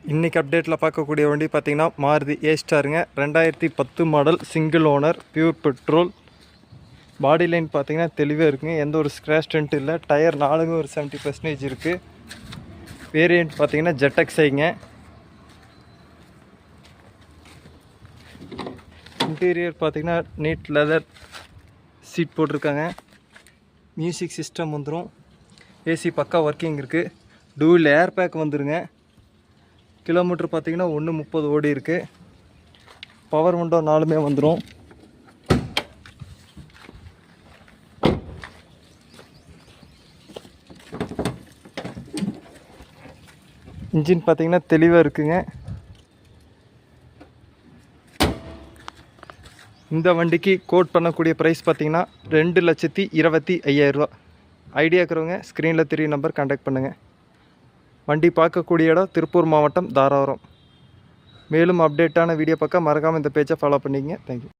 இன்றைக்கி அப்டேட்டில் பார்க்கக்கூடிய வண்டி பார்த்திங்கன்னா மாருதி ஏஸ்டாருங்க. 2010 model, single owner, pure petrol. Body line பார்த்திங்கன்னா தெளிவாக இருக்குங்க, எந்த ஒரு ஸ்க்ராச் டென்ட் இல்லை. டயர் 4 ஒரு 70% இருக்குது. வேரியண்ட் பார்த்திங்கன்னா ஜெட்எக்ஸைங்க. இன்டீரியர் பார்த்திங்கன்னா நீட் லெதர் சீட் போட்டிருக்காங்க. மியூசிக் சிஸ்டம் வந்துடும். ஏசி பக்கா ஒர்க்கிங் இருக்குது. டூவில் ஏர் பேக் வந்துருங்க. கிலோமீட்டர் பார்த்திங்கன்னா 1:30 ஓடி இருக்குது. பவர் விண்டோ 4மே வந்துடும். இன்ஜின் பார்த்திங்கன்னா தெளிவாக இருக்குங்க. இந்த வண்டிக்கு கோட் பண்ணக்கூடிய ப்ரைஸ் பார்த்திங்கன்னா 2,25,000 ரூபா. ஐடியா இருக்கிறவங்க ஸ்க்ரீனில் 3 நம்பர் கான்டாக்ட் பண்ணுங்கள். வண்டி பார்க்கக்கூடிய இடம் திருப்பூர் மாவட்டம் தாராபுரம். மேலும் அப்டேட்டான வீடியோ பார்க்க மறக்காமல் இந்த பேஜை ஃபாலோ பண்ணிக்கங்க. தேங்க்யூ.